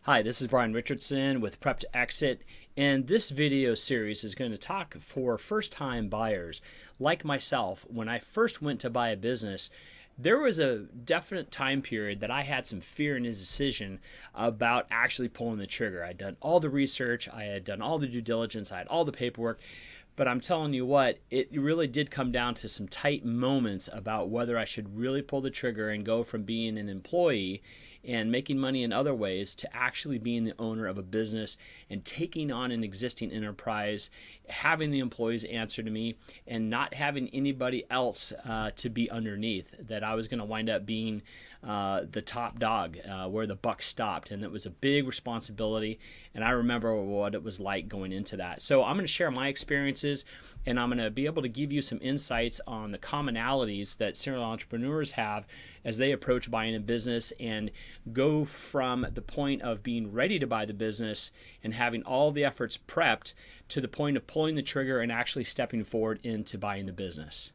Hi, this is Brian Richardson with Prep to Exit, and this video series is going to talk for first-time buyers like myself. When I first went to buy a business, there was a definite time period that I had some fear in his decision about actually pulling the trigger. I'd done all the research, I had done all the due diligence, I had all the paperwork, but I'm telling you what, it really did come down to some tight moments about whether I should really pull the trigger and go from being an employee and making money in other ways to actually being the owner of a business and taking on an existing enterprise, having the employees answer to me, and not having anybody else to be underneath. That I was going to wind up being the top dog, where the buck stopped, and it was a big responsibility. And I remember what it was like going into that. So I'm going to share my experiences, and I'm going to be able to give you some insights on the commonalities that serial entrepreneurs have as they approach buying a business and go from the point of being ready to buy the business and having all the efforts prepped to the point of pulling the trigger and actually stepping forward into buying the business.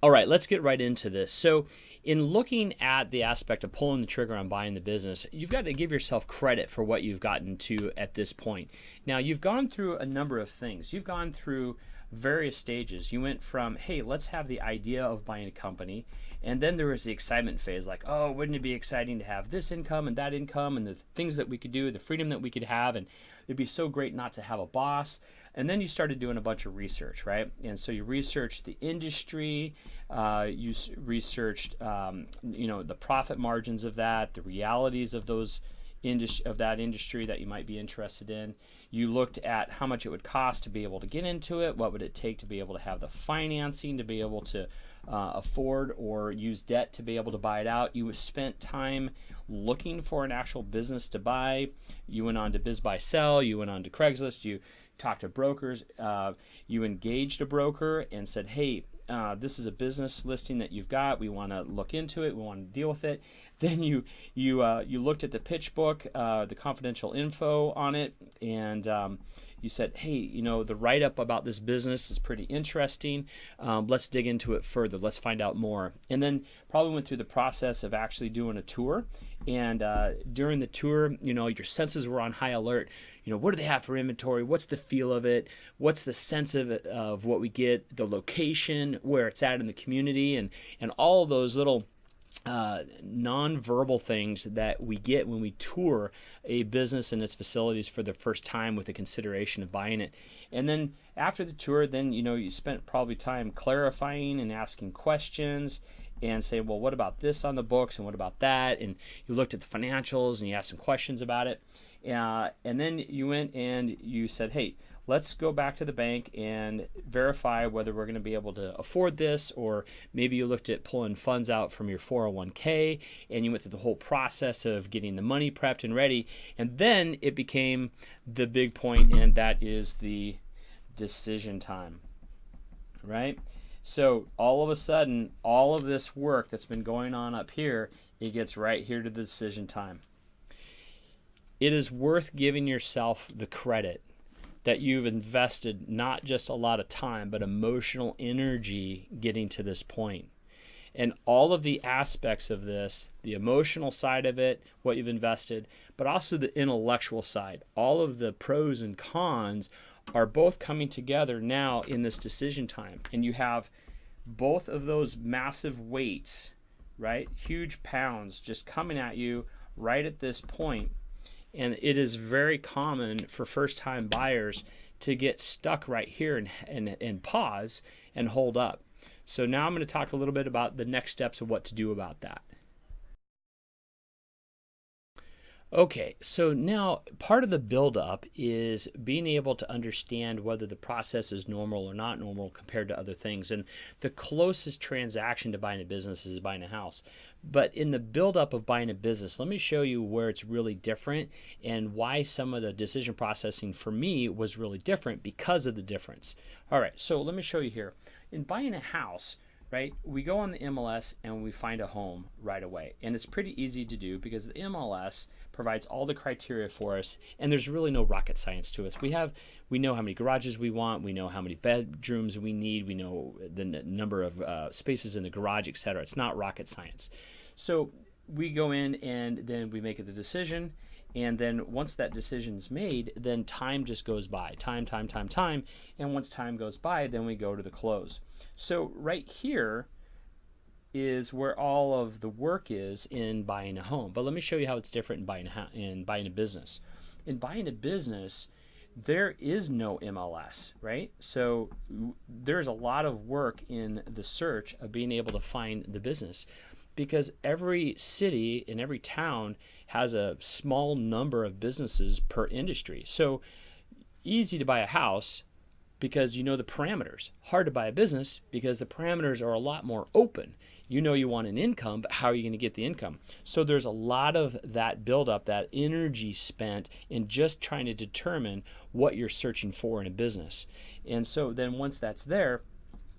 All right, let's get right into this. So in looking at the aspect of pulling the trigger on buying the business, you've got to give yourself credit for what you've gotten to at this point. Now, you've gone through a number of things. You've gone through various stages. You went from, hey, let's have the idea of buying a company, and then there was the excitement phase, like, oh, wouldn't it be exciting to have this income and that income and the things that we could do, the freedom that we could have, and it'd be so great not to have a boss. And then you started doing a bunch of research, right? And so you researched the industry, you researched the profit margins of that, the realities of that industry that you might be interested in. You looked at how much it would cost to be able to get into it, what would it take to be able to have the financing to be able to afford or use debt to be able to buy it out. You spent time looking for an actual business to buy. You went on to BizBuySell, you went on to Craigslist, you talked to brokers, you engaged a broker and said, hey, this is a business listing that you've got. We want to look into it. We want to deal with it. Then you looked at the pitch book, the confidential info on it, and you said, hey, the write-up about this business is pretty interesting. Let's dig into it further. Let's find out more. And then probably went through the process of actually doing a tour. And during the tour, your senses were on high alert. What do they have for inventory? What's the feel of it? What's the sense of it, of what we get, the location, where it's at in the community, and all of those little non-verbal things that we get when we tour a business and its facilities for the first time with the consideration of buying it. And then after the tour, then you spent probably time clarifying and asking questions and say, well, what about this on the books and what about that? And you looked at the financials and you asked some questions about it. And then you went and you said, hey, let's go back to the bank and verify whether we're going to be able to afford this, or maybe you looked at pulling funds out from your 401k and you went through the whole process of getting the money prepped and ready. And then it became the big point, and that is the decision time, right? So all of a sudden, all of this work that's been going on up here, it gets right here to the decision time. It is worth giving yourself the credit that you've invested not just a lot of time, but emotional energy getting to this point. And all of the aspects of this, the emotional side of it, what you've invested, but also the intellectual side, all of the pros and cons are both coming together now in this decision time. And you have both of those massive weights, right? Huge pounds just coming at you right at this point. And it is very common for first-time buyers to get stuck right here and pause and hold up. So now I'm going to talk a little bit about the next steps of what to do about that. Okay, so now part of the buildup is being able to understand whether the process is normal or not normal compared to other things. And the closest transaction to buying a business is buying a house. But in the buildup of buying a business, let me show you where it's really different and why some of the decision processing for me was really different because of the difference. All right, so let me show you here. In buying a house, right, we go on the MLS and we find a home right away. And it's pretty easy to do because the MLS provides all the criteria for us, and there's really no rocket science to us. We know how many garages we want, we know how many bedrooms we need, we know the number of spaces in the garage, etc. It's not rocket science. So we go in and then we make the decision. And then once that decision is made, then time just goes by. Time. And once time goes by, then we go to the close. So right here is where all of the work is in buying a home. But let me show you how it's different in buying a business. In buying a business, there is no MLS, right? So there's a lot of work in the search of being able to find the business, because every city and every town has a small number of businesses per industry. So easy to buy a house because you know the parameters. Hard to buy a business because the parameters are a lot more open. You know you want an income, but how are you going to get the income? So there's a lot of that buildup, that energy spent in just trying to determine what you're searching for in a business. And so then once that's there,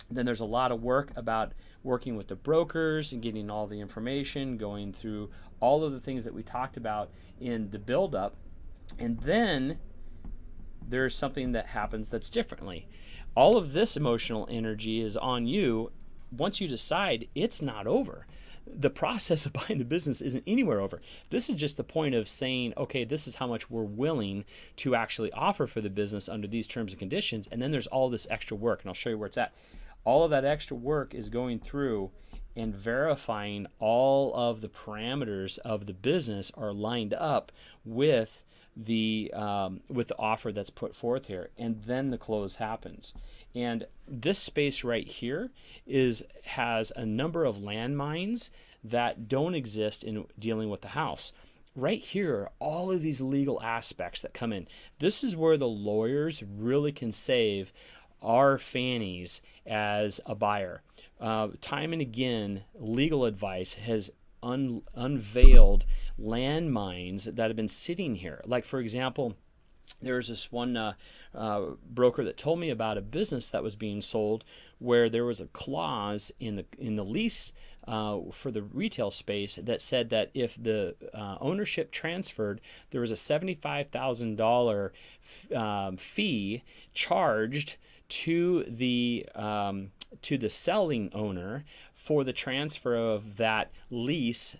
then there's a lot of work about working with the brokers and getting all the information, going through all of the things that we talked about in the buildup. And then there's something that happens that's differently. All of this emotional energy is on you. Once you decide, it's not over. The process of buying the business isn't anywhere over. This is just the point of saying, okay, this is how much we're willing to actually offer for the business under these terms and conditions. And then there's all this extra work, and I'll show you where it's at. All of that extra work is going through and verifying all of the parameters of the business are lined up with the offer that's put forth here, and then the close happens. And this space right here has a number of landmines that don't exist in dealing with the house. Right here are all of these legal aspects that come in. This is where the lawyers really can save our fannies as a buyer. Time and again, legal advice has unveiled landmines that have been sitting here. Like, for example, there's this one broker that told me about a business that was being sold where there was a clause in the lease for the retail space that said that if the ownership transferred, there was a $75,000 fee charged to the selling owner for the transfer of that lease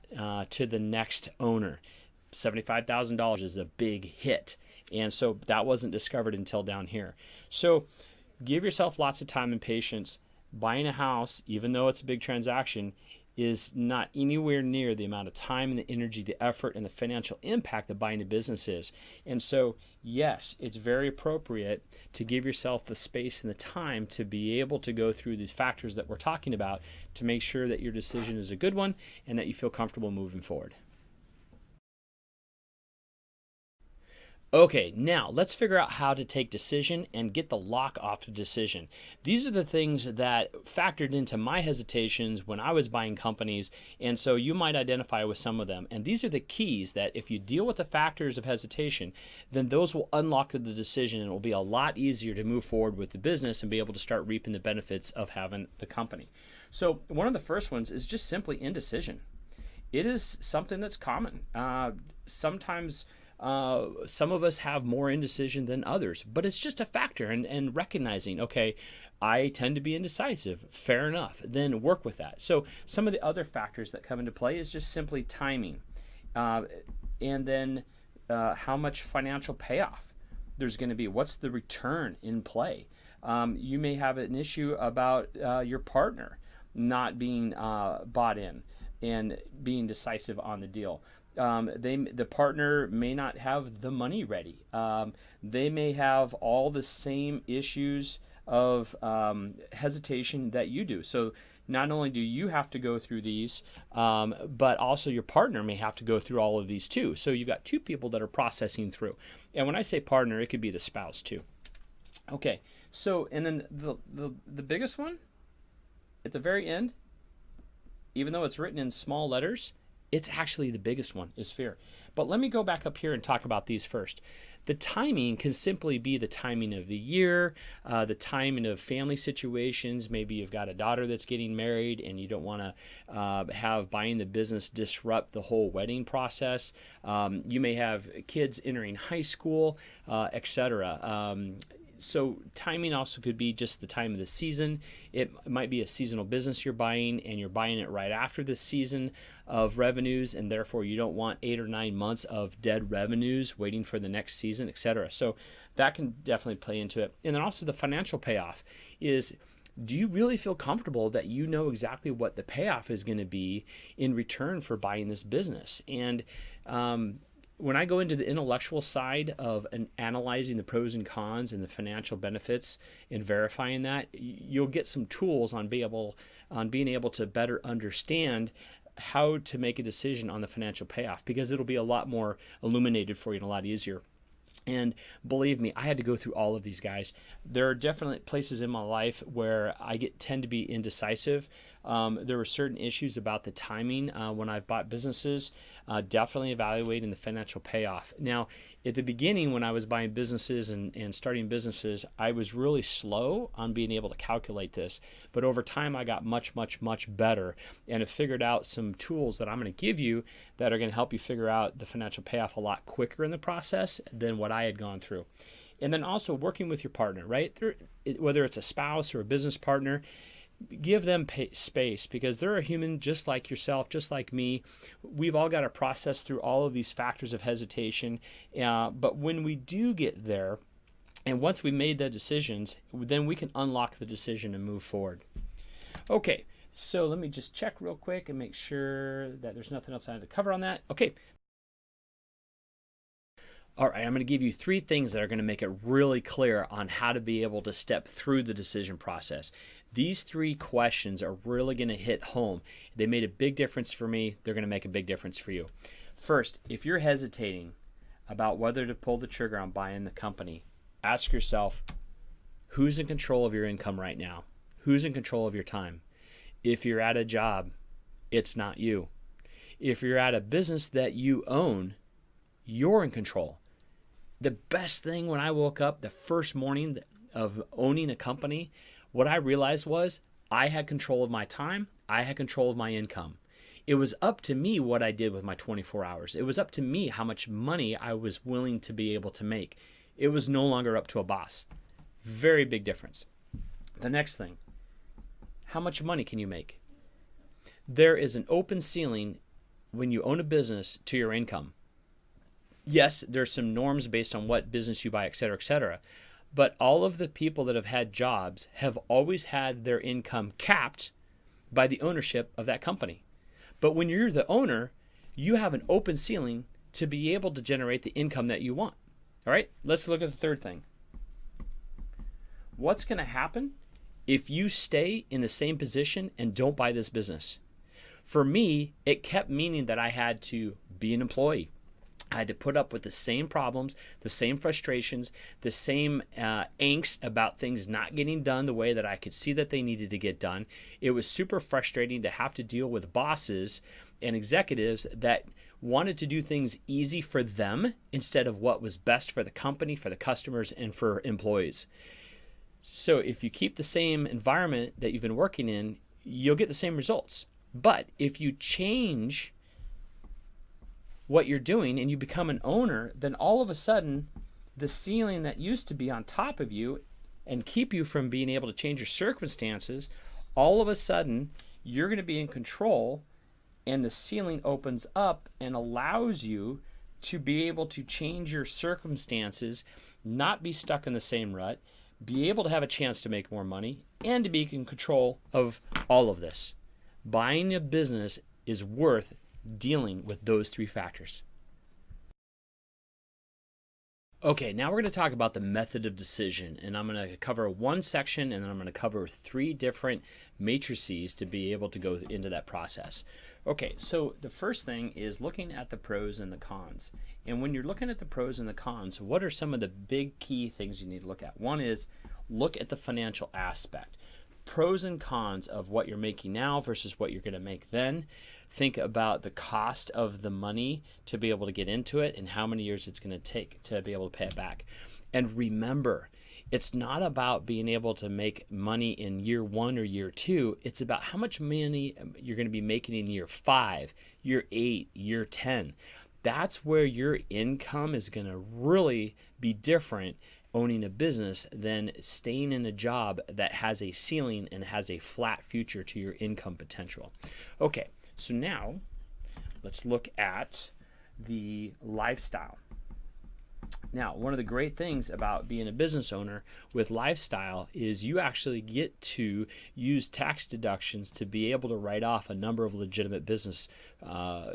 to the next owner. $75,000 is a big hit. And so that wasn't discovered until down here. So give yourself lots of time and patience. Buying a house, even though it's a big transaction, is not anywhere near the amount of time and the energy, the effort, and the financial impact that buying a business is. And so, yes, it's very appropriate to give yourself the space and the time to be able to go through these factors that we're talking about to make sure that your decision is a good one and that you feel comfortable moving forward. Okay, now let's figure out how to take decision and get the lock off the decision. These are the things that factored into my hesitations when I was buying companies, and so you might identify with some of them. And these are the keys that if you deal with the factors of hesitation, then those will unlock the decision, and it will be a lot easier to move forward with the business and be able to start reaping the benefits of having the company. So one of the first ones is just simply indecision. It is something that's common. Sometimes some of us have more indecision than others, but it's just a factor, and recognizing, okay, I tend to be indecisive. Fair enough. Then work with that. So some of the other factors that come into play is just simply timing, and then how much financial payoff there's going to be. What's the return in play? You may have an issue about your partner not being bought in and being decisive on the deal. The partner may not have the money ready. They may have all the same issues of hesitation that you do. So not only do you have to go through these, but also your partner may have to go through all of these too. So you've got two people that are processing through. And when I say partner, it could be the spouse too. Okay, so and then the biggest one at the very end, even though it's written in small letters, it's actually the biggest one, is fear. But let me go back up here and talk about these first. The timing can simply be the timing of the year, the timing of family situations. Maybe you've got a daughter that's getting married and you don't want to have buying the business disrupt the whole wedding process. You may have kids entering high school, etc. So timing also could be just the time of the season. It might be a seasonal business you're buying, and you're buying it right after the season of revenues, and therefore you don't want 8 or 9 months of dead revenues waiting for the next season, etc. So that can definitely play into it. And then also the financial payoff is, do you really feel comfortable that you know exactly what the payoff is going to be in return for buying this business? And when I go into the intellectual side of analyzing the pros and cons and the financial benefits and verifying that, you'll get some tools on being able to better understand how to make a decision on the financial payoff, because it'll be a lot more illuminated for you and a lot easier. And believe me, I had to go through all of these, guys. There are definitely places in my life where I tend to be indecisive. There were certain issues about the timing when I've bought businesses. Definitely evaluating the financial payoff. Now, at the beginning, when I was buying businesses and starting businesses, I was really slow on being able to calculate this. But over time, I got much, much, much better and have figured out some tools that I'm going to give you that are going to help you figure out the financial payoff a lot quicker in the process than what I had gone through. And then also working with your partner, right? Whether it's a spouse or a business partner, give them space, because they're a human just like yourself, just like me. We've all got to process through all of these factors of hesitation. But when we do get there, and once we made the decisions, then we can unlock the decision and move forward. Okay, so let me just check real quick and make sure that there's nothing else I had to cover on that. Okay. All right, I'm going to give you 3 things that are going to make it really clear on how to be able to step through the decision process. These 3 questions are really going to hit home. They made a big difference for me. They're going to make a big difference for you. First, if you're hesitating about whether to pull the trigger on buying the company, ask yourself, who's in control of your income right now? Who's in control of your time? If you're at a job, it's not you. If you're at a business that you own, you're in control. The best thing when I woke up the first morning of owning a company, what I realized was I had control of my time. I had control of my income. It was up to me what I did with my 24 hours. It was up to me how much money I was willing to be able to make. It was no longer up to a boss. Very big difference. The next thing, how much money can you make? There is an open ceiling when you own a business to your income. Yes, there's some norms based on what business you buy, et cetera, but all of the people that have had jobs have always had their income capped by the ownership of that company. But when you're the owner, you have an open ceiling to be able to generate the income that you want. All right, let's look at the third thing. What's going to happen if you stay in the same position and don't buy this business? For me, it kept meaning that I had to be an employee. I had to put up with the same problems, the same frustrations, the same angst about things not getting done the way that I could see that they needed to get done. It was super frustrating to have to deal with bosses and executives that wanted to do things easy for them instead of what was best for the company, for the customers, and for employees. So if you keep the same environment that you've been working in, you'll get the same results. But if you change what you're doing and you become an owner, then all of a sudden the ceiling that used to be on top of you and keep you from being able to change your circumstances, all of a sudden you're going to be in control, and the ceiling opens up and allows you to be able to change your circumstances, not be stuck in the same rut, be able to have a chance to make more money, and to be in control of all of this. Buying a business is worth dealing with those 3 factors. Okay, now we're going to talk about the method of decision, and I'm going to cover one section, and then I'm going to cover 3 different matrices to be able to go into that process. Okay, so the first thing is looking at the pros and the cons. And when you're looking at the pros and the cons, what are some of the big key things you need to look at? One is look at the financial aspect. Pros and cons of what you're making now versus what you're going to make then. Think about the cost of the money to be able to get into it and how many years it's going to take to be able to pay it back. And remember, it's not about being able to make money in year 1 or year 2. It's about how much money you're going to be making in year 5, year 8, year 10. That's where your income is going to really be different owning a business than staying in a job that has a ceiling and has a flat future to your income potential. Okay, so now let's look at the lifestyle. Now, one of the great things about being a business owner with lifestyle is you actually get to use tax deductions to be able to write off a number of legitimate business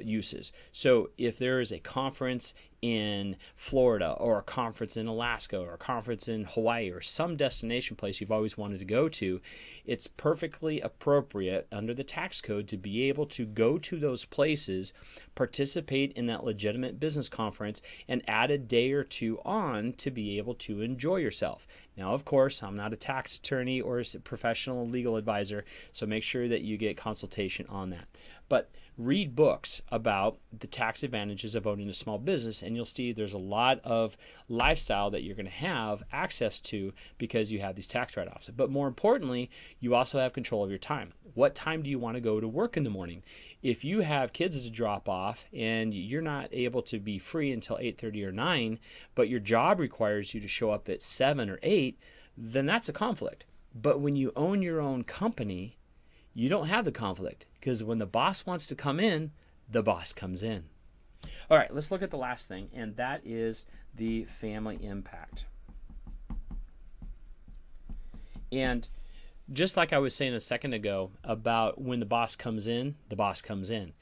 uses. So if there is a conference in Florida or a conference in Alaska or a conference in Hawaii or some destination place you've always wanted to go to, it's perfectly appropriate under the tax code to be able to go to those places, participate in that legitimate business conference, and add a day or two on to be able to enjoy yourself. Now, of course, I'm not a tax attorney or a professional legal advisor, so make sure that you get consultation on that. But read books about the tax advantages of owning a small business, and you'll see there's a lot of lifestyle that you're going to have access to because you have these tax write-offs. But more importantly, you also have control of your time. What time do you want to go to work in the morning? If you have kids to drop off and you're not able to be free until 8:30 or 9, but your job requires you to show up at 7 or 8, then that's a conflict. But when you own your own company, you don't have the conflict, because when the boss wants to come in, the boss comes in. All right, let's look at the last thing, and that is the family impact. And just like I was saying a second ago about when the boss comes in, the boss comes in.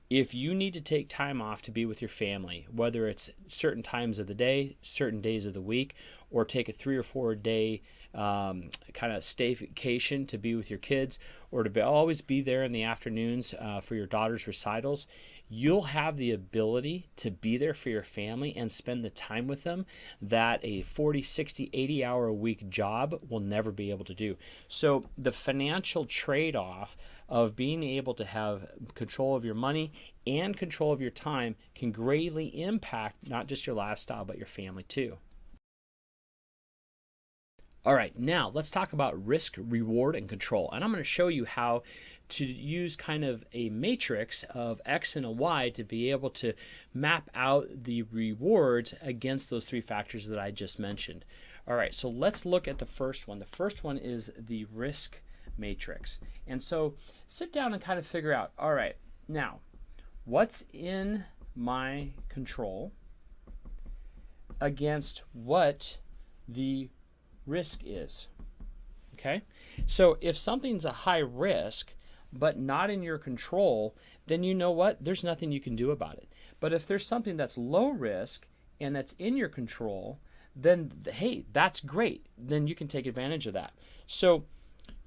If you need to take time off to be with your family, whether it's certain times of the day, certain days of the week, or take a 3 or 4 day kind of staycation to be with your kids, or to always be there in the afternoons for your daughter's recitals, you'll have the ability to be there for your family and spend the time with them that a 40, 60, 80 hour a week job will never be able to do. So the financial trade-off of being able to have control of your money and control of your time can greatly impact not just your lifestyle, but your family too. All right, now let's talk about risk, reward, and control. And I'm going to show you how to use kind of a matrix of X and a Y to be able to map out the rewards against those 3 factors that I just mentioned. All right, so let's look at the first one. The first one is the risk matrix. And so sit down and kind of figure out, all right, now what's in my control against what the risk is. Okay, so if something's a high risk but not in your control, then you know what, there's nothing you can do about it. But if there's something that's low risk and that's in your control, then hey, that's great, then you can take advantage of that. So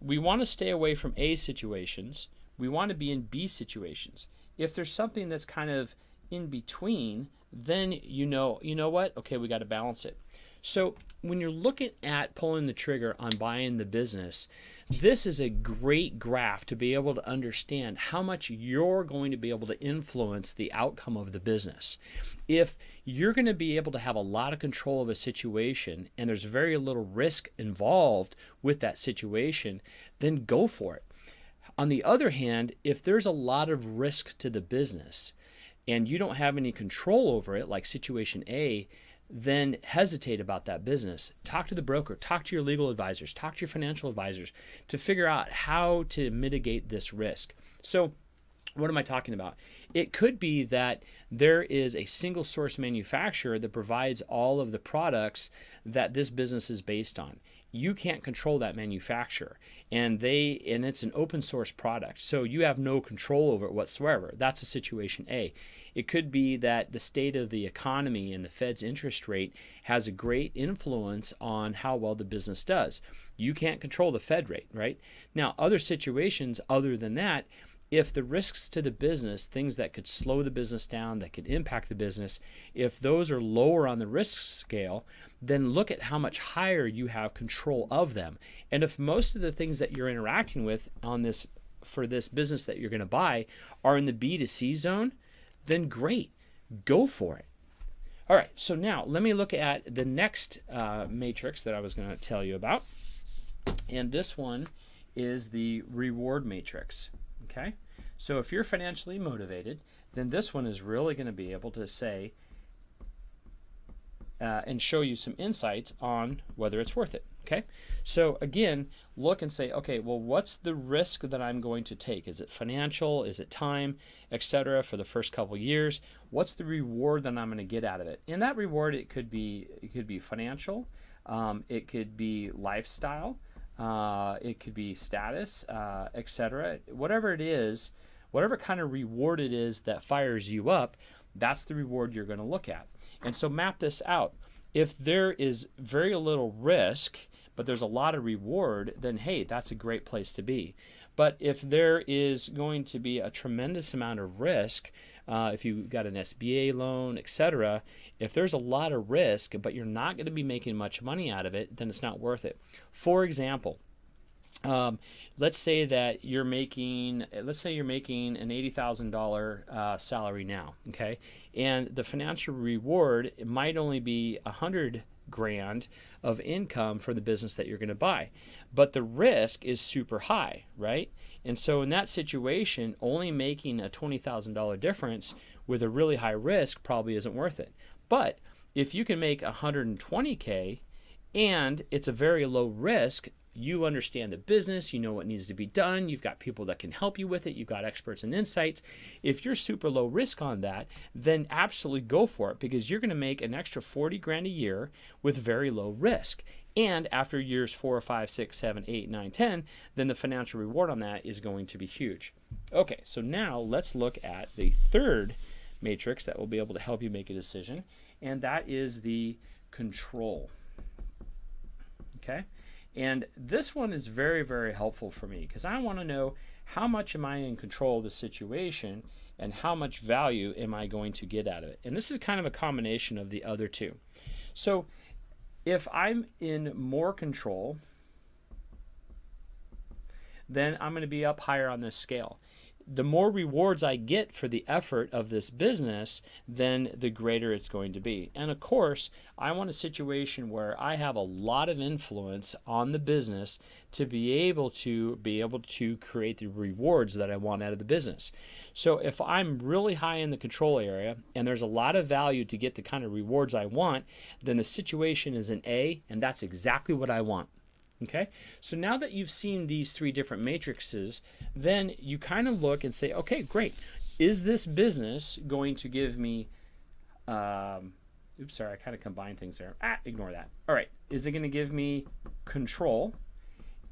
we want to stay away from A situations, we want to be in B situations. If there's something that's kind of in between, then you know what, okay, we got to balance it. So when you're looking at pulling the trigger on buying the business, this is a great graph to be able to understand how much you're going to be able to influence the outcome of the business. If you're going to be able to have a lot of control of a situation and there's very little risk involved with that situation, then go for it. On the other hand, if there's a lot of risk to the business and you don't have any control over it, like situation A, then hesitate about that business. Talk to the broker, talk to your legal advisors, talk to your financial advisors to figure out how to mitigate this risk. So what am I talking about? It could be that there is a single source manufacturer that provides all of the products that this business is based on. You can't control that manufacturer, and it's an open source product, so you have no control over it whatsoever. That's a situation A. It could be that the state of the economy and the Fed's interest rate has a great influence on how well the business does. You can't control the Fed rate, right? Now, other situations other than that, if the risks to the business, things that could slow the business down, that could impact the business, if those are lower on the risk scale, then look at how much higher you have control of them. And if most of the things that you're interacting with on this for this business that you're going to buy are in the B2C zone, then great, go for it. All right, so now let me look at the next matrix that I was going to tell you about. And this one is the reward matrix. Okay, so if you're financially motivated, then this one is really going to be able to say, and show you some insights on whether it's worth it. Okay, so again, look and say, okay, well, what's the risk that I'm going to take? Is it financial? Is it time, etc. for the first couple years? What's the reward that I'm going to get out of it? And that reward, it could be financial, it could be lifestyle, it could be status, etc. Whatever it is, whatever kind of reward it is that fires you up, that's the reward you're going to look at. And so map this out. If there is very little risk, but there's a lot of reward, then hey, that's a great place to be. But if there is going to be a tremendous amount of risk, if you got an SBA loan, etc., if there's a lot of risk, but you're not going to be making much money out of it, then it's not worth it. For example, let's say you're making an $80,000 salary now, okay, and the financial reward, it might only be $100,000 of income for the business that you're going to buy, but the risk is super high, right? And so in that situation, only making a $20,000 difference with a really high risk probably isn't worth it. But if you can make $120K and it's a very low risk, you understand the business, you know what needs to be done, you've got people that can help you with it, you've got experts and insights. If you're super low risk on that, then absolutely go for it, because you're going to make an extra 40 grand a year with very low risk. And after years 4, 5, 6, 7, 8, 9, 10, then the financial reward on that is going to be huge. Okay, so now let's look at the third matrix that will be able to help you make a decision, and that is the control. Okay? And this one is very, very helpful for me, because I want to know how much am I in control of the situation and how much value am I going to get out of it. And this is kind of a combination of the other two. So if I'm in more control, then I'm going to be up higher on this scale. The more rewards I get for the effort of this business, then the greater it's going to be. And of course, I want a situation where I have a lot of influence on the business to be able to create the rewards that I want out of the business. So if I'm really high in the control area and there's a lot of value to get the kind of rewards I want, then the situation is an A, and that's exactly what I want. Okay, so now that you've seen these three different matrices, then you kind of look and say, okay, great. Is this business going to give me, oops, sorry, I kind of combined things there. Ignore that. All right, is it going to give me control?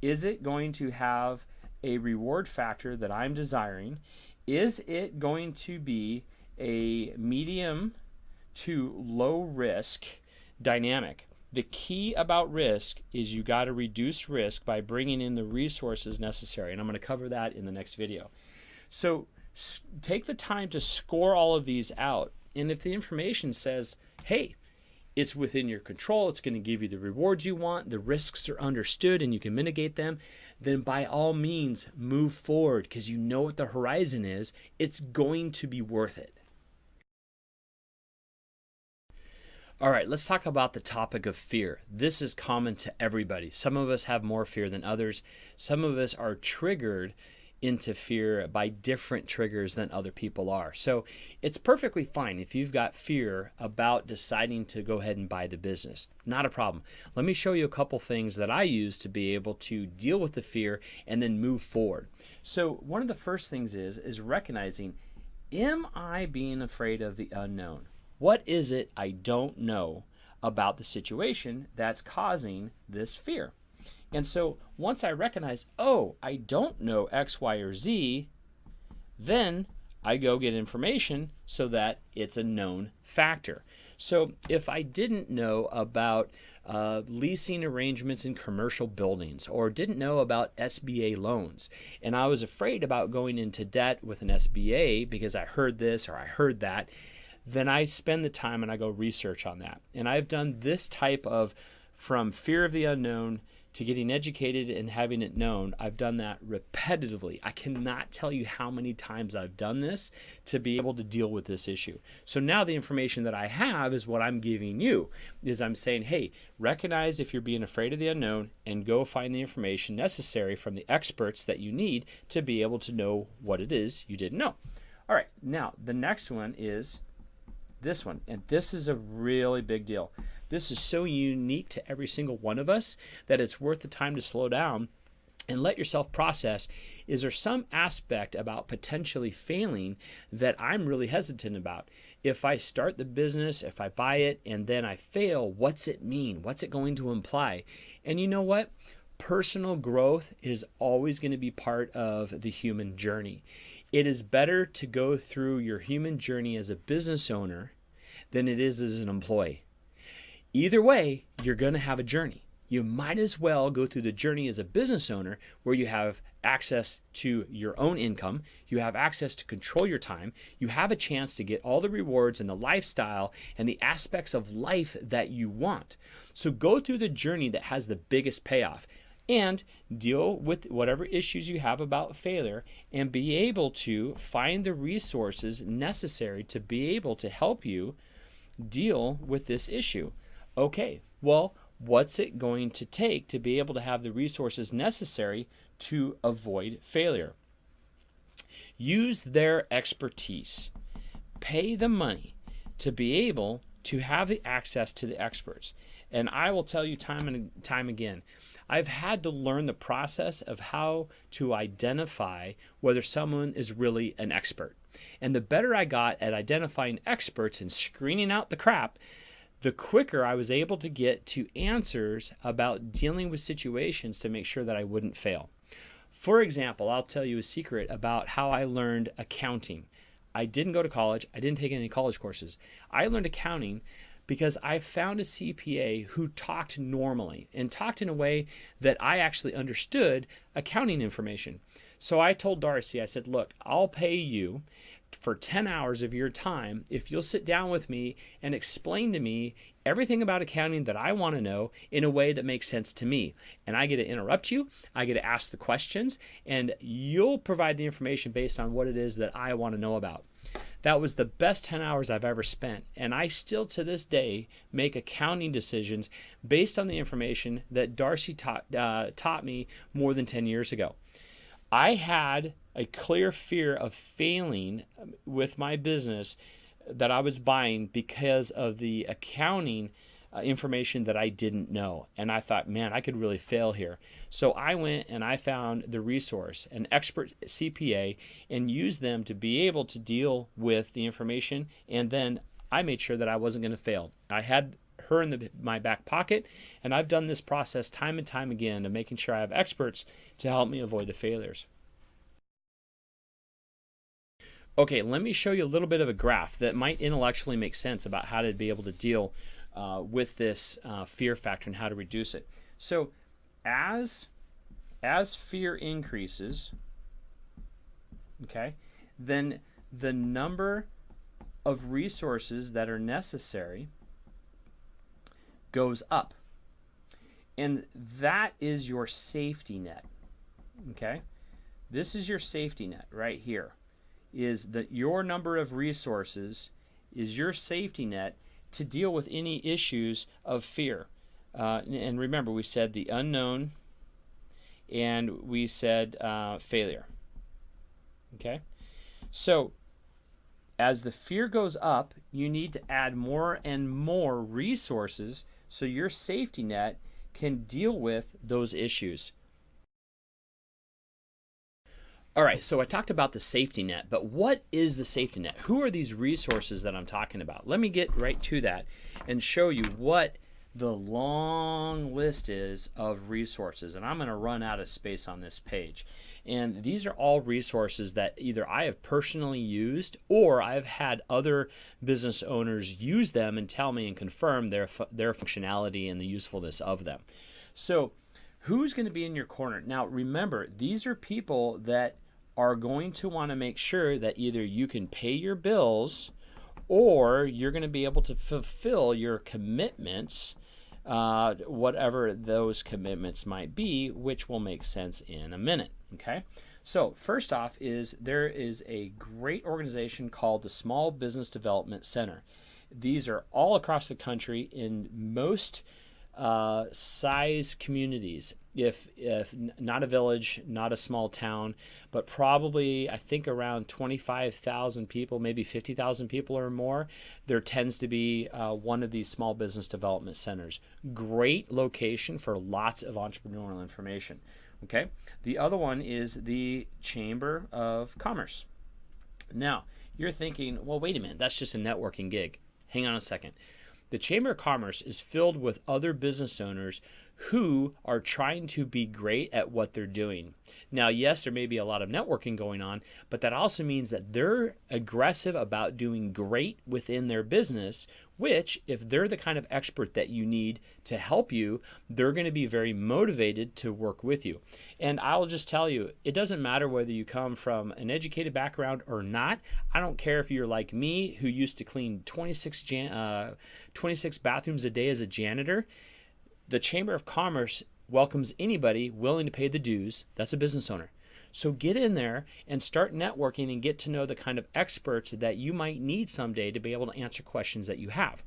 Is it going to have a reward factor that I'm desiring? Is it going to be a medium to low risk dynamic? The key about risk is you got to reduce risk by bringing in the resources necessary, and I'm going to cover that in the next video. So take the time to score all of these out, and if the information says, hey, it's within your control, it's going to give you the rewards you want, the risks are understood and you can mitigate them, then by all means move forward, because you know what the horizon is. It's going to be worth it. All right, let's talk about the topic of fear. This is common to everybody. Some of us have more fear than others. Some of us are triggered into fear by different triggers than other people are. So it's perfectly fine if you've got fear about deciding to go ahead and buy the business. Not a problem. Let me show you a couple things that I use to be able to deal with the fear and then move forward. So one of the first things is recognizing, am I being afraid of the unknown? What is it I don't know about the situation that's causing this fear? And so once I recognize, oh, I don't know X, Y, or Z, then I go get information so that it's a known factor. So if I didn't know about leasing arrangements in commercial buildings, or didn't know about SBA loans, and I was afraid about going into debt with an SBA because I heard this or I heard that, then I spend the time and I go research on that. And I've done this type of, from fear of the unknown to getting educated and having it known, I've done that repetitively. I cannot tell you how many times I've done this to be able to deal with this issue. So now the information that I have is what I'm giving you, is I'm saying, hey, recognize if you're being afraid of the unknown and go find the information necessary from the experts that you need to be able to know what it is you didn't know. All right, now the next one is this one, and this is a really big deal. This is so unique to every single one of us that it's worth the time to slow down and let yourself process, is there some aspect about potentially failing that I'm really hesitant about? If I start the business, if I buy it, and then I fail, what's it mean? What's it going to imply? And you know what? Personal growth is always going to be part of the human journey. It is better to go through your human journey as a business owner than it is as an employee. Either way, you're going to have a journey. You might as well go through the journey as a business owner where you have access to your own income, you have access to control your time, you have a chance to get all the rewards and the lifestyle and the aspects of life that you want. So go through the journey that has the biggest payoff and deal with whatever issues you have about failure and be able to find the resources necessary to be able to help you deal with this issue. Okay, well, what's it going to take to be able to have the resources necessary to avoid failure? Use their expertise. Pay the money to be able to have the access to the experts. And I will tell you time and time again, I've had to learn the process of how to identify whether someone is really an expert. And the better I got at identifying experts and screening out the crap, the quicker I was able to get to answers about dealing with situations to make sure that I wouldn't fail. For example, I'll tell you a secret about how I learned accounting. I didn't go to college. I didn't take any college courses. I learned accounting because I found a CPA who talked normally and talked in a way that I actually understood accounting information. So I told Darcy, I said, look, I'll pay you for 10 hours of your time if you'll sit down with me and explain to me everything about accounting that I want to know in a way that makes sense to me. And I get to interrupt you, I get to ask the questions, and you'll provide the information based on what it is that I want to know about. That was the best 10 hours I've ever spent, and I still to this day make accounting decisions based on the information that Darcy taught me more than 10 years ago. I had a clear fear of failing with my business that I was buying because of the accounting information that I didn't know. And I thought, man, I could really fail here. So I went and I found the resource, an expert CPA, and used them to be able to deal with the information. And then I made sure that I wasn't going to fail. I had her in my back pocket, and I've done this process time and time again of making sure I have experts to help me avoid the failures. Okay, let me show you a little bit of a graph that might intellectually make sense about how to be able to deal with this fear factor and how to reduce it. So as fear increases, okay, then the number of resources that are necessary goes up. And that is your safety net, okay? This is your safety net right here, is that your number of resources is your safety net to deal with any issues of fear. And remember, we said the unknown and we said failure, okay? So as the fear goes up, you need to add more and more resources so your safety net can deal with those issues. All right, so I talked about the safety net, but what is the safety net? Who are these resources that I'm talking about? Let me get right to that and show you what the long list is of resources. And I'm going to run out of space on this page. And these are all resources that either I have personally used or I've had other business owners use them and tell me and confirm their functionality and the usefulness of them. So who's going to be in your corner? Now remember, these are people that are going to want to make sure that either you can pay your bills or you're going to be able to fulfill your commitments, whatever those commitments might be, which will make sense in a minute. Okay, so first off there is a great organization called the Small Business Development Center. These are all across the country in most size communities. if not a village, not a small town, but probably I think around 25,000 people, maybe 50,000 people or more, there tends to be one of these small business development centers. Great location for lots of entrepreneurial information. Okay. The other one is the Chamber of Commerce. Now, you're thinking, well, wait a minute, that's just a networking gig. Hang on a second. The Chamber of Commerce is filled with other business owners who are trying to be great at what they're doing. Now, yes, there may be a lot of networking going on, but that also means that they're aggressive about doing great within their business, which, if they're the kind of expert that you need to help you, they're going to be very motivated to work with you. And I'll just tell you, it doesn't matter whether you come from an educated background or not. I don't care if you're like me, who used to clean 26 bathrooms a day as a janitor. The Chamber of Commerce welcomes anybody willing to pay the dues. That's a business owner. So get in there and start networking and get to know the kind of experts that you might need someday to be able to answer questions that you have.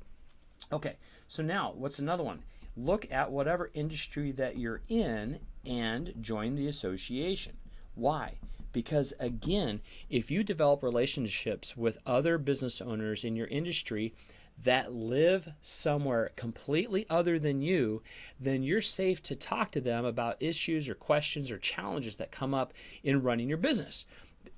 Okay, so now what's another one? Look at whatever industry that you're in and join the association. Why? Because again, if you develop relationships with other business owners in your industry that live somewhere completely other than you, then you're safe to talk to them about issues or questions or challenges that come up in running your business.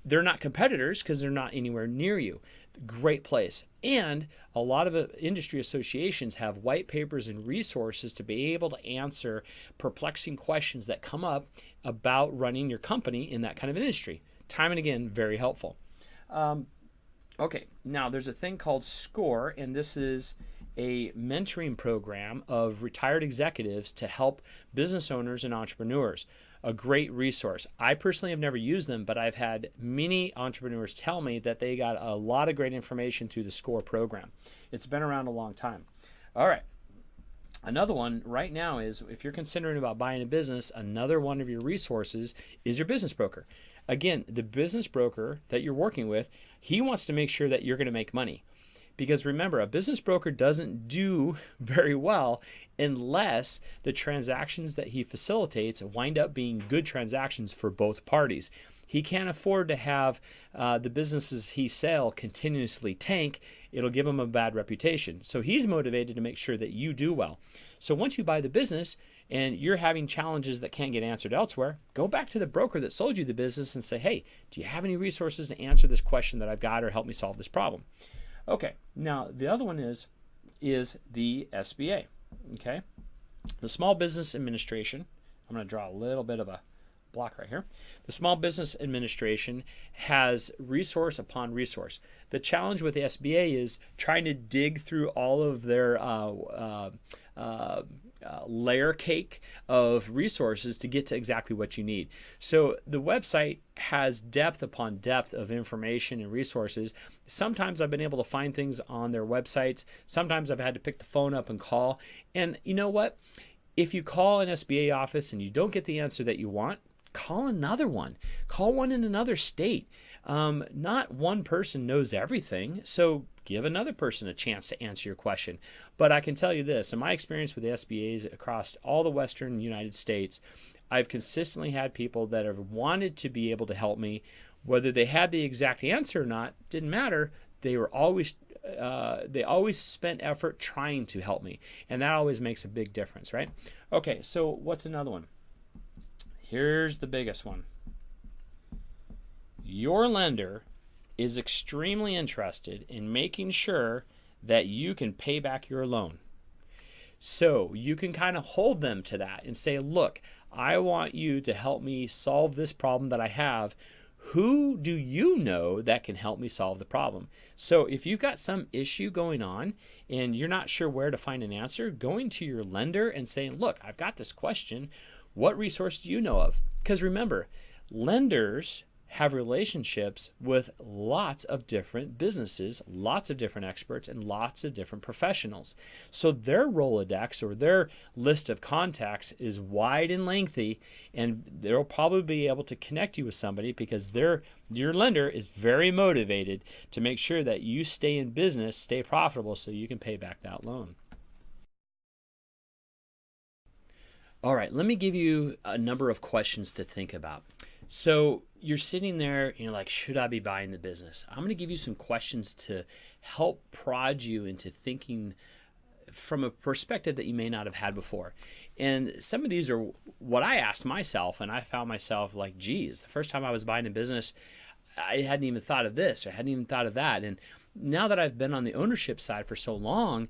They're not competitors because they're not anywhere near you. Great place. And a lot of industry associations have white papers and resources to be able to answer perplexing questions that come up about running your company in that kind of industry. Time and again, very helpful. Okay, now there's a thing called SCORE, and this is a mentoring program of retired executives to help business owners and entrepreneurs. A great resource. I personally have never used them, but I've had many entrepreneurs tell me that they got a lot of great information through the SCORE program. It's been around a long time. All right. Another one right now is, if you're considering about buying a business, another one of your resources is your business broker. Again, the business broker that you're working with, he wants to make sure that you're going to make money. Because remember, a business broker doesn't do very well unless the transactions that he facilitates wind up being good transactions for both parties. He can't afford to have the businesses he sells continuously tank. It'll give him a bad reputation. So he's motivated to make sure that you do well. So once you buy the business and you're having challenges that can't get answered elsewhere, go back to the broker that sold you the business and say, hey, do you have any resources to answer this question that I've got or help me solve this problem? Okay, now the other one is the SBA, okay? The Small Business Administration. I'm going to draw a little bit of a block right here. The Small Business Administration has resource upon resource. The challenge with the SBA is trying to dig through all of their layer cake of resources to get to exactly what you need. So the website has depth upon depth of information and resources. Sometimes I've been able to find things on their websites. Sometimes I've had to pick the phone up and call. And you know what? If you call an SBA office and you don't get the answer that you want, call another one. Call one in another state. Not one person knows everything, so give another person a chance to answer your question. But I can tell you this, in my experience with the SBAs across all the Western United States, I've consistently had people that have wanted to be able to help me. Whether they had the exact answer or not, didn't matter. They always spent effort trying to help me, and that always makes a big difference, right? Okay, so what's another one? Here's the biggest one. Your lender is extremely interested in making sure that you can pay back your loan. So you can kind of hold them to that and say, look, I want you to help me solve this problem that I have. Who do you know that can help me solve the problem? So if you've got some issue going on and you're not sure where to find an answer, going to your lender and saying, look, I've got this question. What resource do you know of? Because remember, lenders have relationships with lots of different businesses, lots of different experts, and lots of different professionals. So their Rolodex or their list of contacts is wide and lengthy, and they'll probably be able to connect you with somebody because your lender is very motivated to make sure that you stay in business, stay profitable, so you can pay back that loan. All right, let me give you a number of questions to think about. So you're sitting there and you're like, should I be buying the business? I'm going to give you some questions to help prod you into thinking from a perspective that you may not have had before. And some of these are what I asked myself, and I found myself like, geez, the first time I was buying a business, I hadn't even thought of this, or I hadn't even thought of that. And now that I've been on the ownership side for so long,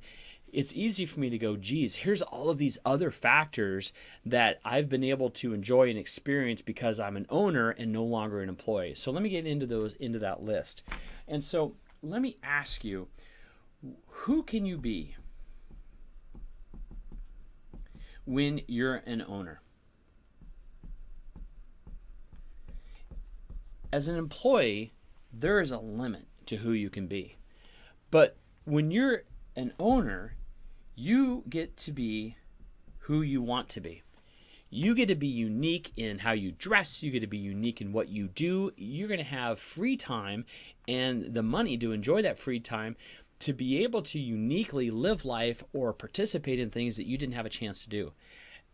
it's easy for me to go, geez, here's all of these other factors that I've been able to enjoy and experience because I'm an owner and no longer an employee. So let me get into that list. And so let me ask you, who can you be when you're an owner? As an employee, there is a limit to who you can be. But when you're an owner, you get to be who you want to be. You get to be unique in how you dress. You get to be unique in what you do. You're going to have free time and the money to enjoy that free time to be able to uniquely live life or participate in things that you didn't have a chance to do.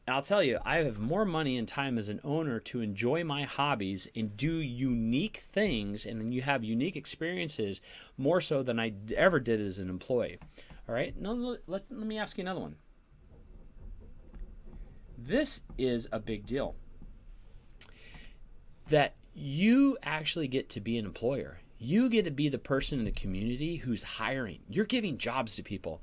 And I'll tell you, I have more money and time as an owner to enjoy my hobbies and do unique things, and you have unique experiences more so than I ever did as an employee. All right, now let me ask you another one. This is a big deal. That you actually get to be an employer. You get to be the person in the community who's hiring. You're giving jobs to people.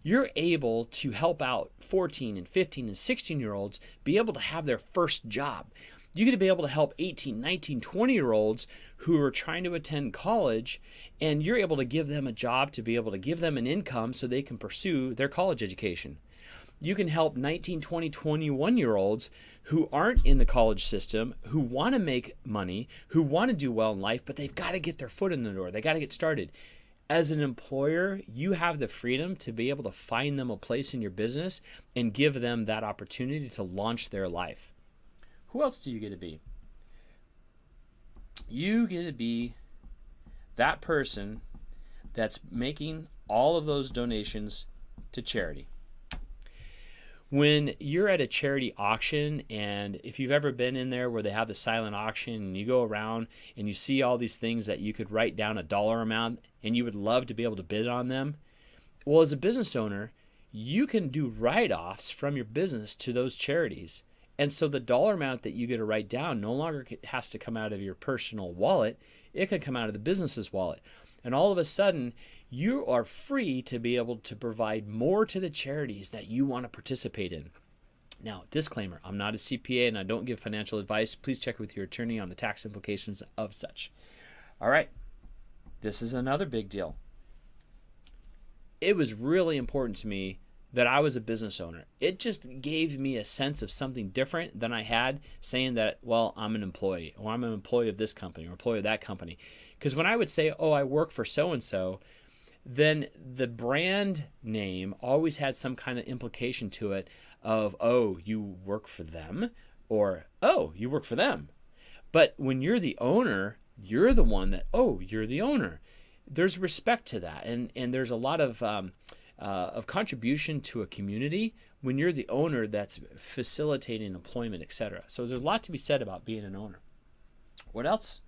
You're able to help out 14 and 15 and 16-year-olds be able to have their first job. You get to be able to help 18, 19, 20-year-olds who are trying to attend college, and you're able to give them a job to be able to give them an income so they can pursue their college education. You can help 19, 20, 21-year-olds who aren't in the college system, who want to make money, who want to do well in life, but they've got to get their foot in the door. They got to get started. As an employer, you have the freedom to be able to find them a place in your business and give them that opportunity to launch their life. Who else do you get to be? You get to be that person that's making all of those donations to charity. When you're at a charity auction, and if you've ever been in there where they have the silent auction and you go around and you see all these things that you could write down a dollar amount and you would love to be able to bid on them, well, as a business owner, you can do write-offs from your business to those charities. And so the dollar amount that you get to write down no longer has to come out of your personal wallet. It can come out of the business's wallet. And all of a sudden, you are free to be able to provide more to the charities that you want to participate in. Now, disclaimer, I'm not a CPA and I don't give financial advice. Please check with your attorney on the tax implications of such. All right, this is another big deal. It was really important to me that I was a business owner. It just gave me a sense of something different than I had saying that, well, I'm an employee, or I'm an employee of this company, or employee of that company. Because when I would say, oh, I work for so-and-so, then the brand name always had some kind of implication to it of, oh, you work for them, or, oh, you work for them. But when you're the owner, you're the one that, oh, you're the owner. There's respect to that, and there's a lot of contribution to a community when you're the owner that's facilitating employment, etc. So there's a lot to be said about being an owner. What else?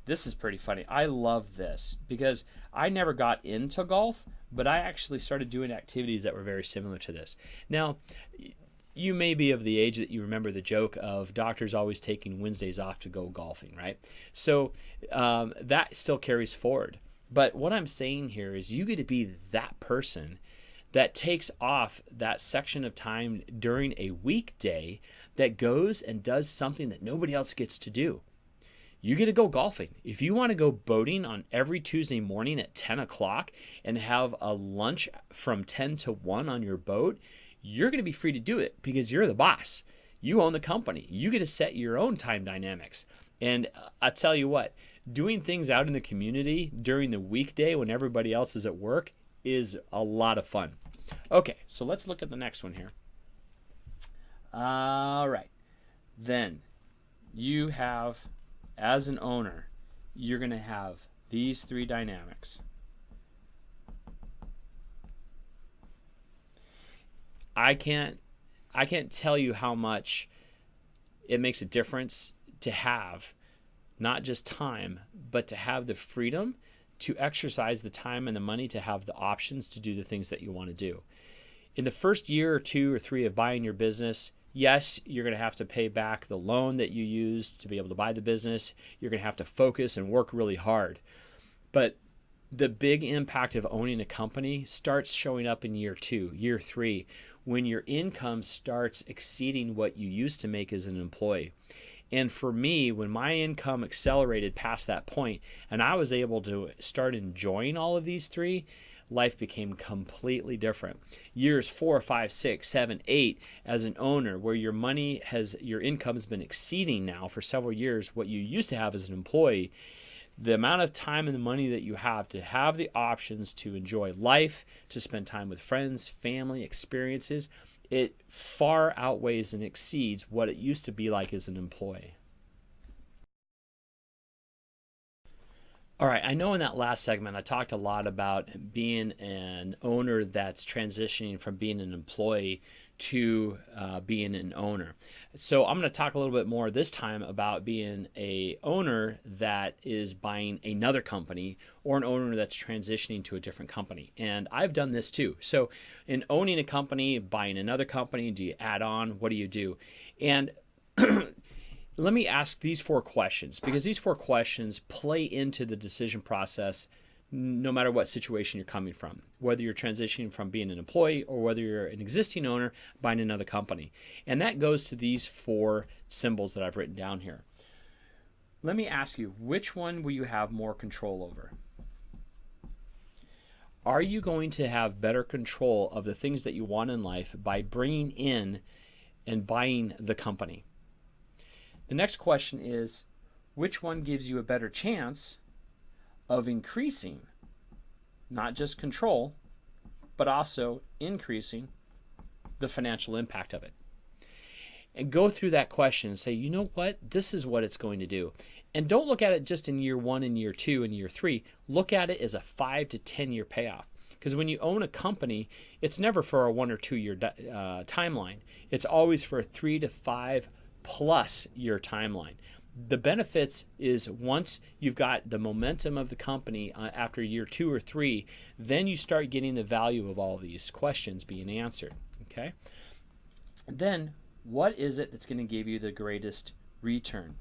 This is pretty funny. I love this because I never got into golf, but I actually started doing activities that were very similar to this. Now, you may be of the age that you remember the joke of doctors always taking Wednesdays off to go golfing, right? So that still carries forward. But what I'm saying here is you get to be that person that takes off that section of time during a weekday that goes and does something that nobody else gets to do. You get to go golfing. If you want to go boating on every Tuesday morning at 10 o'clock and have a lunch from 10 to 1 on your boat, you're going to be free to do it because you're the boss. You own the company. You get to set your own time dynamics. And I tell you what, doing things out in the community during the weekday when everybody else is at work is a lot of fun. Okay, so let's look at the next one here. All right. Then you have, as an owner, you're going to have these three dynamics. I I can't tell you how much it makes a difference to have not just time, but to have the freedom to exercise the time and the money to have the options to do the things that you want to do. In the first year or 2 or 3 of buying your business, yes, you're going to have to pay back the loan that you used to be able to buy the business. You're going to have to focus and work really hard. But the big impact of owning a company starts showing up in year 2, year 3, when your income starts exceeding what you used to make as an employee. And for me, when my income accelerated past that point and I was able to start enjoying all of these 3, life became completely different. Years 4, 5, 6, 7, 8 as an owner, where your income has been exceeding now for several years what you used to have as an employee, the amount of time and the money that you have to have the options to enjoy life, to spend time with friends, family, experiences, it far outweighs and exceeds what it used to be like as an employee. All right, I know in that last segment I talked a lot about being an owner that's transitioning from being an employee to being an owner. So I'm going to talk a little bit more this time about being a owner that is buying another company or an owner that's transitioning to a different company. And I've done this too. So in owning a company, buying another company, do you add on? What do you do? And let me ask these 4 questions, because these 4 questions play into the decision process no matter what situation you're coming from, whether you're transitioning from being an employee or whether you're an existing owner buying another company. And that goes to these 4 symbols that I've written down here. Let me ask you, which one will you have more control over? Are you going to have better control of the things that you want in life by bringing in and buying the company? The next question is, which one gives you a better chance of increasing, not just control, but also increasing the financial impact of it? And go through that question and say, you know what, this is what it's going to do. And don't look at it just in year 1 and year 2 and year 3. Look at it as a 5 to 10 year payoff. Because when you own a company, it's never for a 1 or 2 year timeline. It's always for a 3 to 5 plus year timeline. The benefits is once you've got the momentum of the company after year 2 or 3, then you start getting the value of all of these questions being answered. Okay? Then what is it that's going to give you the greatest return?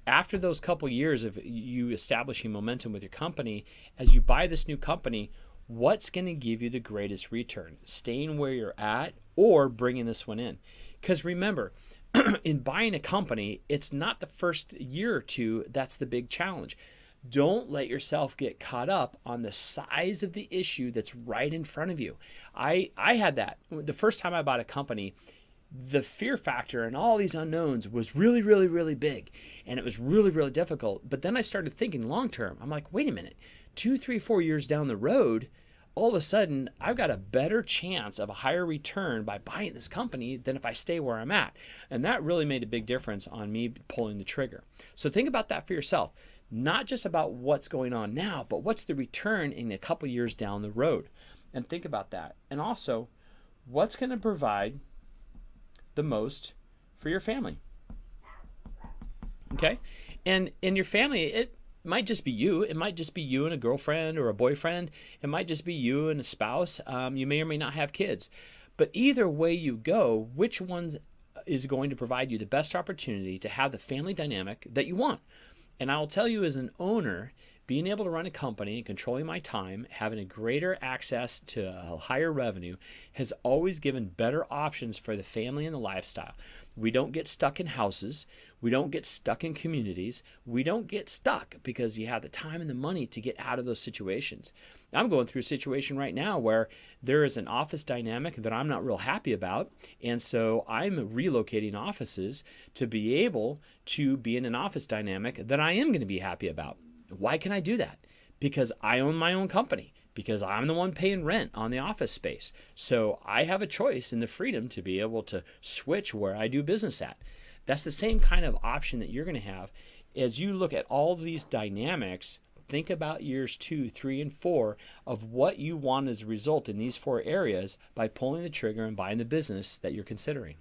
After those couple years of you establishing momentum with your company, as you buy this new company, what's going to give you the greatest return? Staying where you're at or bringing this one in? Because remember, in buying a company, it's not the first year or 2 that's the big challenge. Don't let yourself get caught up on the size of the issue that's right in front of you. I had that. The first time I bought a company, the fear factor and all these unknowns was really, really, really big. And it was really, really difficult. But then I started thinking long term. I'm like, wait a minute, 2, 3, 4 years down the road, all of a sudden, I've got a better chance of a higher return by buying this company than if I stay where I'm at. And that really made a big difference on me pulling the trigger. So think about that for yourself. Not just about what's going on now, but what's the return in a couple years down the road. And think about that. And also, what's going to provide the most for your family? Okay? And in your family, it might just be you. It might just be you and a girlfriend or a boyfriend. It might just be you and a spouse. You may or may not have kids. But either way you go, which one is going to provide you the best opportunity to have the family dynamic that you want? And I will tell you, as an owner, being able to run a company and controlling my time, having a greater access to a higher revenue has always given better options for the family and the lifestyle. We don't get stuck in houses. We don't get stuck in communities. We don't get stuck because you have the time and the money to get out of those situations. I'm going through a situation right now where there is an office dynamic that I'm not real happy about. And so I'm relocating offices to be able to be in an office dynamic that I am going to be happy about. Why can I do that? Because I own my own company. Because I'm the one paying rent on the office space. So I have a choice and the freedom to be able to switch where I do business at. That's the same kind of option that you're going to have as you look at all of these dynamics. think about years 2, 3, and 4 of what you want as a result in these 4 areas by pulling the trigger and buying the business that you're considering.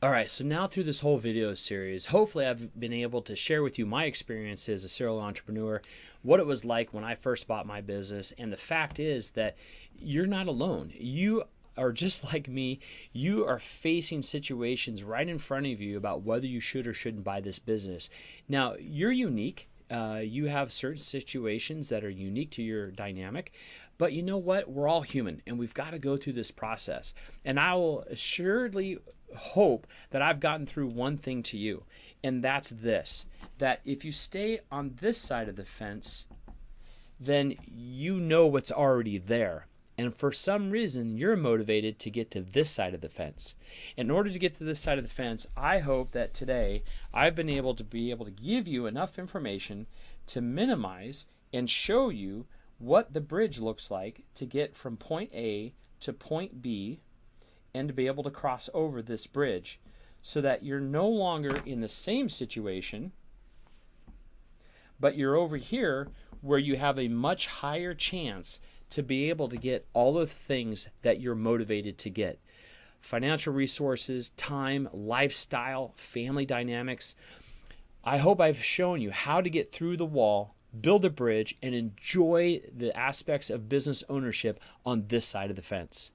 All right, so now through this whole video series, hopefully I've been able to share with you my experience as a serial entrepreneur, what it was like when I first bought my business, and the fact is that you're not alone. You are just like me. You are facing situations right in front of you about whether you should or shouldn't buy this business. Now, you're unique. You have certain situations that are unique to your dynamic, but you know what? We're all human, and we've got to go through this process. And I will assuredly hope that I've gotten through one thing to you, and that's this: that if you stay on this side of the fence, then you know what's already there. And for some reason, you're motivated to get to this side of the fence. In order to get to this side of the fence, I hope that today I've been able to give you enough information to minimize and show you what the bridge looks like to get from point A to point B, and to be able to cross over this bridge so that you're no longer in the same situation, but you're over here where you have a much higher chance to be able to get all the things that you're motivated to get: financial resources, time, lifestyle, family dynamics. I hope I've shown you how to get through the wall, build a bridge, and enjoy the aspects of business ownership on this side of the fence.